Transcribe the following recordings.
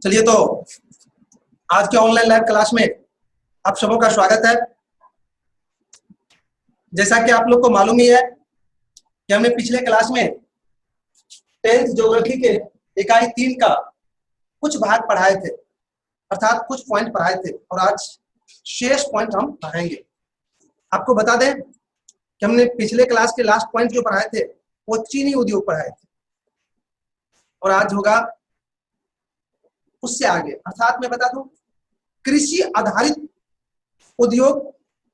चलिए तो आज के ऑनलाइन लाइव क्लास में आप सबों का स्वागत है। जैसा कि आप लोग को मालूम ही है कि हमने पिछले क्लास में 10th ज्योग्राफी के इकाई 3 का कुछ भाग पढ़ाए थे, अर्थात कुछ पॉइंट पढ़ाए थे, और आज शेष पॉइंट हम पढ़ाएंगे। आपको बता दें कि हमने पिछले क्लास के लास्ट पॉइंट जो पढ़ाए थे वो चीनी उद्योग पढ़ाए थे, और आज होगा उससे आगे, अर्थात मैं बता दूं कृषि आधारित उद्योग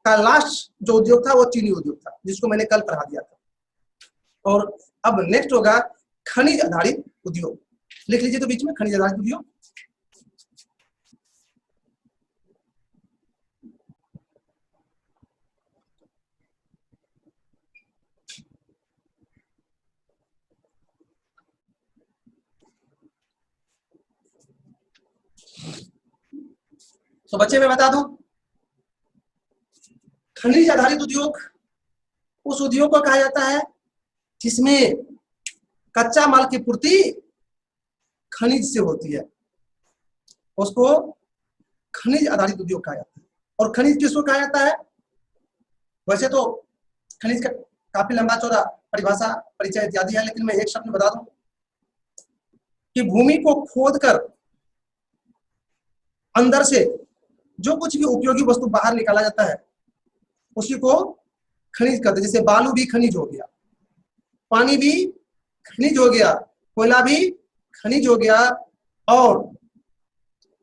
का लास्ट जो उद्योग था वो चीनी उद्योग था, जिसको मैंने कल पढ़ा दिया था। और अब नेक्स्ट होगा खनिज आधारित उद्योग। लिख लीजिए तो बीच में खनिज आधारित उद्योग। तो बच्चे मैं बता दूं खनिज आधारित उद्योग उस उद्योग को कहा जाता है जिसमें कच्चा माल की पूर्ति खनिज से होती है, उसको खनिज आधारित उद्योग कहा जाता है। और खनिज किसको कहा जाता है? वैसे तो खनिज का काफी लंबा चौड़ा परिभाषा परिचय इत्यादि है, लेकिन मैं एक शब्द में बता दूं कि भूमि को खोदकर अंदर से जो कुछ भी उपयोगी वस्तु बाहर निकाला जाता है उसी को खनिज कहते हैं। जैसे बालू भी खनिज हो गया, पानी भी खनिज हो गया, कोयला भी खनिज हो गया, और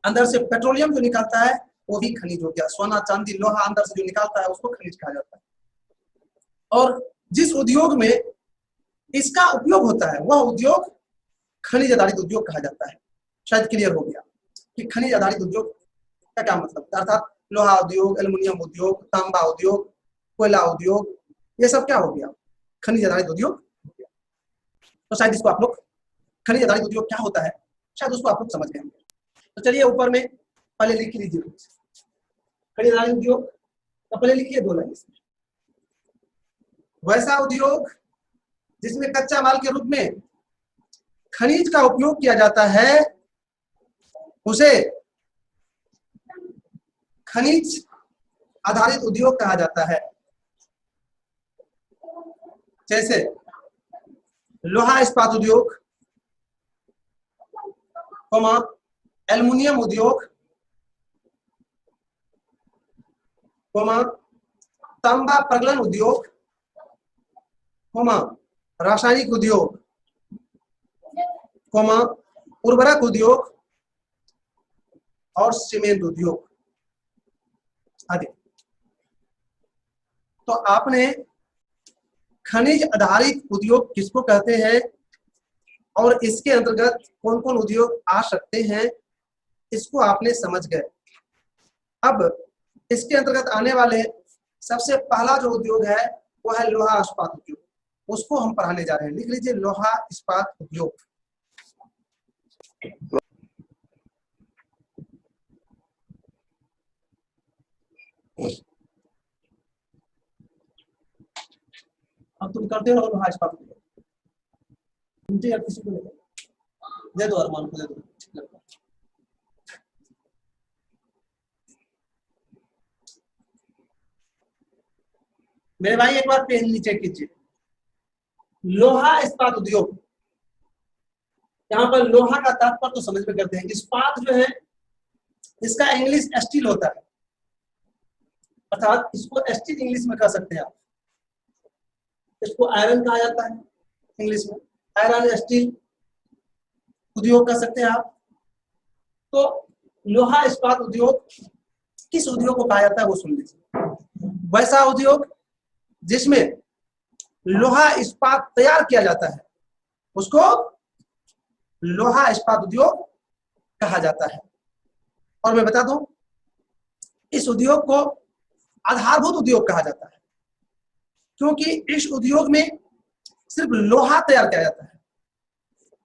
अंदर से पेट्रोलियम जो निकलता है वो भी खनिज हो गया। सोना चांदी लोहा अंदर से जो निकलता है उसको खनिज कहा जाता है। और जिस उद्योग में इसका उपयोग होता है वह उद्योग खनिज आधारित उद्योग कहा जाता है। शायद क्लियर हो गया कि खनिज आधारित उद्योग का क्या मतलब है। अर्थात लोहा उद्योग, एल्युमिनियम उद्योग, तांबा उद्योग, कोयला उद्योग, ये सब क्या हो गया? खनिज आधारित उद्योग हो गया। तो शायद इसको आप लोग खनिज आधारित उद्योग क्या होता है शायद उसको आप लोग समझ गए होंगे। तो चलिए ऊपर में पहले लिख लीजिए खनिज आधारित उद्योग, तो पहले लिखिए 2 लाइन इसमें। वैसा उद्योग जिसमें कच्चा माल के रूप में खनिज का उपयोग किया जाता है उसे खनिज आधारित उद्योग कहा जाता है। जैसे लोहा इस्पात उद्योग, एल्युमिनियम उद्योग, तांबा प्रगलन उद्योग, रासायनिक उद्योग, उर्वरक उद्योग और सीमेंट उद्योग आदि। तो आपने खनिज आधारित उद्योग किसको कहते हैं और इसके अंतर्गत कौन कौन उद्योग आ सकते हैं इसको आपने समझ गए। अब इसके अंतर्गत आने वाले सबसे पहला जो उद्योग है वो है लोहा इस्पात उद्योग, उसको हम पढ़ाने जा रहे हैं। लिख लीजिए लोहा इस्पात उद्योग। अब तुम करते हो लोहा इस्पात उद्योग, मुझे या किसी को दे दो, अरमान को दे दो। मेरे भाई एक बार पेन नीचे कीजिए। लोहा इस्पात उद्योग, यहाँ पर लोहा का तात्पर्य तो समझ में करते हैं। इस्पात जो है इसका इंग्लिश स्टील होता है, अर्थात इसको स्टील इंग्लिश में कह सकते हैं आप। इसको आयरन कहा जाता है इंग्लिश में, आयरन स्टील उद्योग कह सकते हैं आप। तो लोहा इस्पात उद्योग किस उद्योग को कहा जाता है वो सुन लीजिए। वैसा उद्योग जिसमें लोहा इस्पात तैयार किया जाता है उसको लोहा इस्पात उद्योग कहा जाता है। और मैं बता दूं इस उद्योग को आधारभूत उद्योग कहा जाता है, क्योंकि इस उद्योग में सिर्फ लोहा तैयार किया जाता है।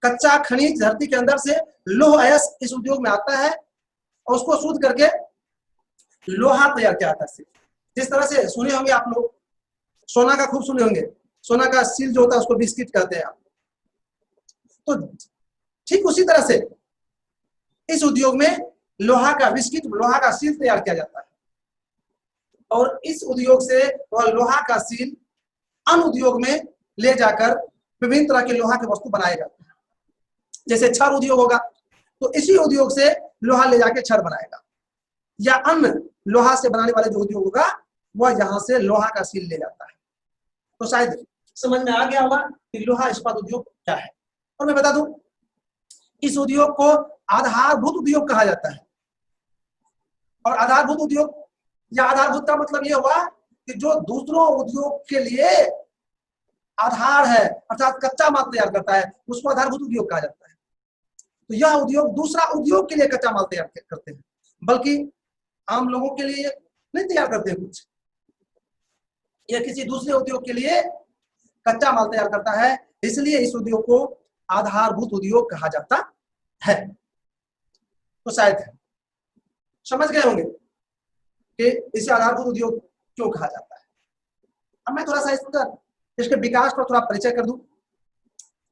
कच्चा खनिज धरती के अंदर से लौह अयस्क इस उद्योग में आता है और उसको शुद्ध करके लोहा तैयार किया जाता है। जिस तरह से सुने होंगे आप लोग, सोना का खूब सुने होंगे, सोना का सील जो होता है उसको बिस्किट कहते हैं आप। तो ठीक उसी तरह से इस उद्योग में लोहा का बिस्किट, लोहा का सील तैयार किया जाता है और इस उद्योग से वह लोहा का सील अन्य उद्योग में ले जाकर विभिन्न तरह के लोहा के वस्तु बनाए जाते हैं। जैसे छड़ उद्योग होगा तो इसी उद्योग से लोहा ले जाके छड़ बनाएगा, या अन्य लोहा से बनाने वाले जो उद्योग होगा वह यहाँ से लोहा का सील ले जाता है। तो शायद समझ में आ गया होगा कि लोहा इस्पात उद्योग क्या है। और मैं बता दूं, इस उद्योग को आधारभूत उद्योग कहा जाता है। और आधारभूत उद्योग या आधारभूत का मतलब यह हुआ कि जो दूसरों उद्योग के लिए आधार है, अर्थात कच्चा माल तैयार करता है, उसको आधारभूत उद्योग कहा जाता है। तो यह उद्योग दूसरा उद्योग के लिए कच्चा माल तैयार करते हैं, बल्कि आम लोगों के लिए नहीं तैयार करते हैं कुछ, यह किसी दूसरे उद्योग के लिए कच्चा माल तैयार करता है, इसलिए इस उद्योग को आधारभूत उद्योग कहा जाता है। तो शायद समझ गए होंगे कि इसे आधारभूत उद्योग क्यों कहा जाता है। अब मैं थोड़ा सा इसके विकास पर थोड़ा परिचय कर दूं।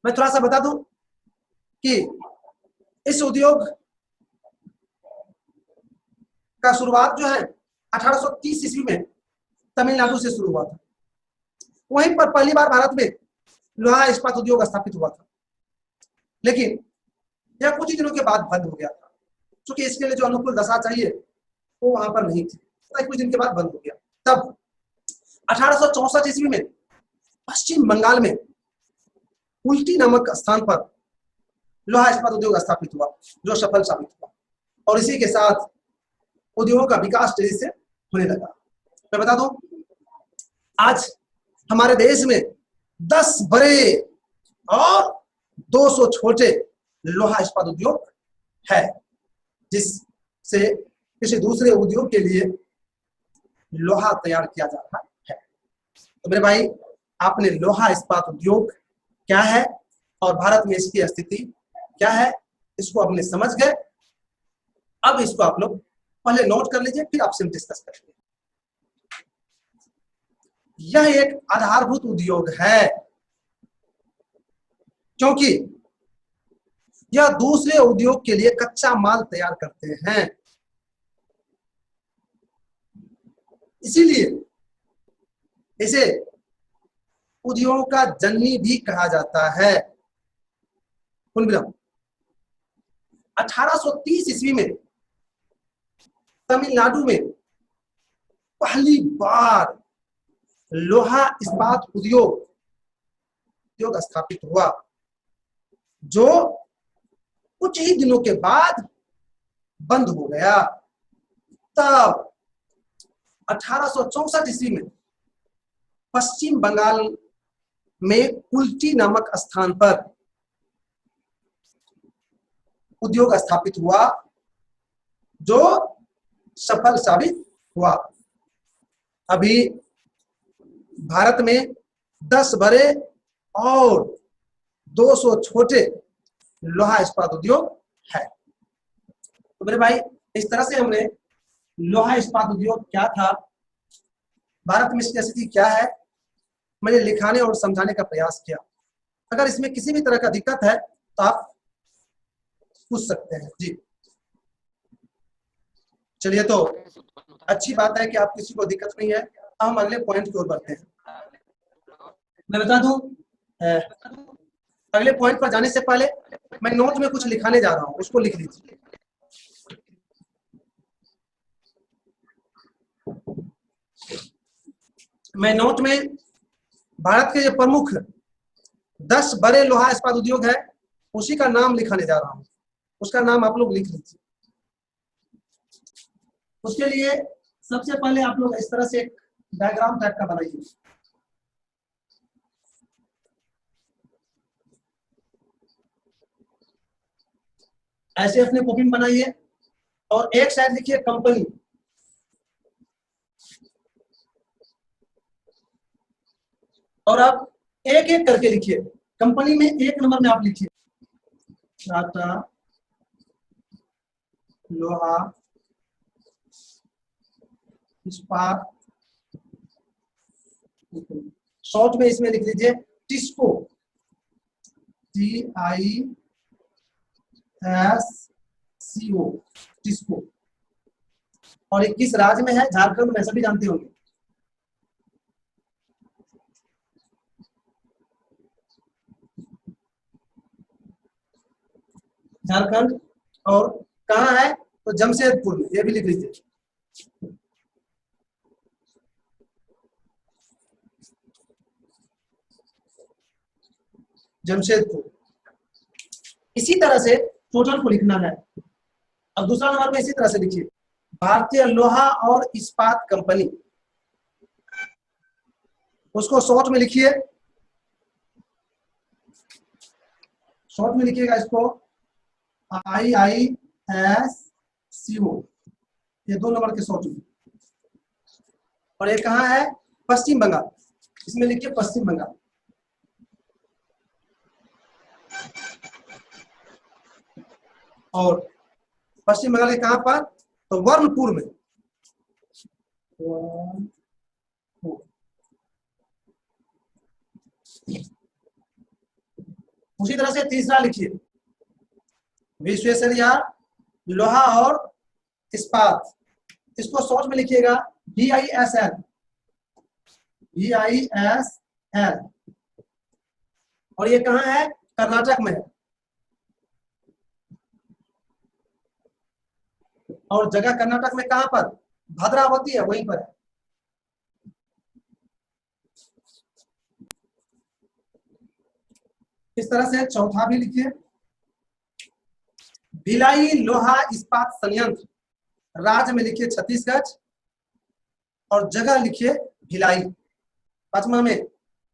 मैं थोड़ा सा बता दूं कि इस उद्योग का शुरुआत जो है 1830 ईस्वी में तमिलनाडु से शुरू हुआ था। वहीं पर पहली बार भारत में लोहा इस्पात उद्योग स्थापित हुआ था, लेकिन यह कुछ ही दिनों के बाद बंद हो गया था, क्योंकि इसके लिए जो अनुकूल दशा चाहिए वो वहां पर नहीं थी, तो कुछ दिन के बाद बंद हो गया। तब 1864 ईस्वी में पश्चिम बंगाल में उल्टी नामक स्थान पर लोहा इस्पात उद्योग स्थापित हुआ, जो सफल साबित हुआ, और इसी के साथ उद्योगों का विकास तेजी से होने लगा। मैं बता दूं, आज हमारे देश में 10 बड़े और 200 छोटे लोहा इस्पात उद्योग है, जिससे किसी दूसरे उद्योग के लिए लोहा तैयार किया जा रहा है। तो मेरे भाई, आपने लोहा इस्पात उद्योग क्या है और भारत में इसकी स्थिति क्या है, इसको आपने समझ गए। अब इसको आप लोग पहले नोट कर लीजिए, फिर आपसे हम डिस्कस करेंगे। यह एक आधारभूत उद्योग है, क्योंकि यह दूसरे उद्योग के लिए कच्चा माल तैयार करते हैं, इसीलिए इसे उद्योगों का जननी भी कहा जाता है। 1830 ईस्वी में तमिलनाडु में पहली बार लोहा इस्पात उद्योग स्थापित हुआ, जो कुछ ही दिनों के बाद बंद हो गया। तब 1864 ईस्वी में पश्चिम बंगाल में उल्टी नामक स्थान पर उद्योग स्थापित हुआ, जो सफल साबित हुआ। अभी भारत में 10 बड़े और 200 छोटे लोहा इस्पात उद्योग है। तो मेरे भाई, इस तरह से हमने लोहा इस्पात उद्योग क्या था, भारत में इसकी स्थिति क्या है, मैंने लिखाने और समझाने का प्रयास किया। अगर इसमें किसी भी तरह का दिक्कत है तो आप पूछ सकते हैं। जी चलिए, तो अच्छी बात है कि आप किसी को दिक्कत नहीं है। अब हम अगले पॉइंट की ओर बढ़ते हैं। मैं बता दूं, अगले पॉइंट पर जाने से पहले मैं नोट में कुछ लिखाने जा रहा हूं, उसको लिख लीजिए। मैं नोट में भारत के जो प्रमुख 10 बड़े लोहा इस्पात उद्योग है उसी का नाम लिखाने जा रहा हूं, उसका नाम आप लोग लिख लीजिए। उसके लिए सबसे पहले आप लोग इस तरह से एक डायग्राम टाइप का बनाइए। ऐसे अपने कॉपी में बनाइए और एक साइड लिखिए कंपनी, और आप एक एक करके लिखिए। कंपनी में 1 नंबर में आप लिखिए टाटा लोहा इस्पात, शॉर्ट में इसमें लिख लीजिए टिस्को, TISCO। सीओ, टिस्को। और ये किस राज्य में है? झारखंड में, सभी जानते होंगे। झारखंड। और कहाँ है? तो जमशेदपुर में, ये भी लिख लीजिए। जमशेदपुर। इसी तरह से टोटल को लिखना है। अब दूसरा नंबर में इसी तरह से लिखिए, भारतीय लोहा और इस्पात कंपनी, उसको शॉर्ट में लिखिए, शॉर्ट में लिखिएगा इसको IISCO, ये 2 नंबर के शॉर्ट में। और ये कहाँ है? पश्चिम बंगाल, इसमें लिखिए पश्चिम बंगाल। और पश्चिम बंगाल के कहां पर? तो वर्णपुर में। उसी तरह से तीसरा लिखिए, विश्वेश्वरैया लोहा और इस्पात, इसको शॉर्ट में लिखिएगा VISL, VISL। और ये कहाँ है? कर्नाटक में है। और जगह कर्नाटक में कहां पर? भद्रावती है, वहीं पर है। इस तरह से चौथा भी लिखिए, भिलाई लोहा इस्पात संयंत्र, राज्य में लिखिए छत्तीसगढ़ और जगह लिखिए भिलाई। पांचवा में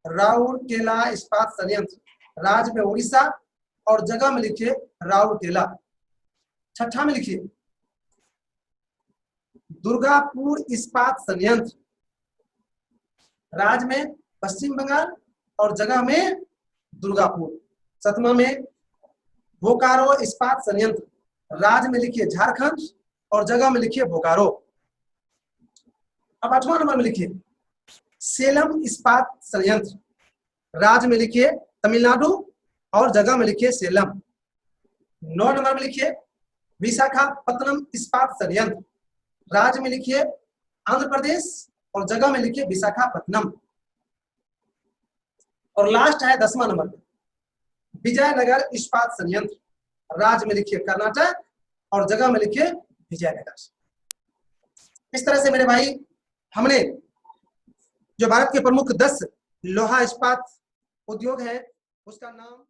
राउरकेला इस्पात संयंत्र, राज्य में उड़ीसा और जगह में लिखिए राउरकेला। छठा में लिखिए दुर्गापुर इस्पात संयंत्र, राज्य में पश्चिम बंगाल और जगह में दुर्गापुर। सातवां में बोकारो इस्पात संयंत्र, राज्य में लिखिए झारखंड और जगह में लिखिए बोकारो। अब 8वां नंबर में लिखिए सेलम इस्पात संयंत्र, राज्य में लिखिए तमिलनाडु और जगह में लिखिए सेलम। 9 नंबर में लिखिए विशाखापत्तनम इस्पात संयंत्र, राज्य में लिखिए आंध्र प्रदेश और जगह में लिखिए विशाखापत्तनम। और लास्ट है 10वां नंबर में विजयनगर इस्पात संयंत्र, राज्य में लिखिए कर्नाटक और जगह में लिखिए विजयनगर। इस तरह से मेरे भाई हमने जो भारत के प्रमुख 10 लोहा इस्पात उद्योग है उसका नाम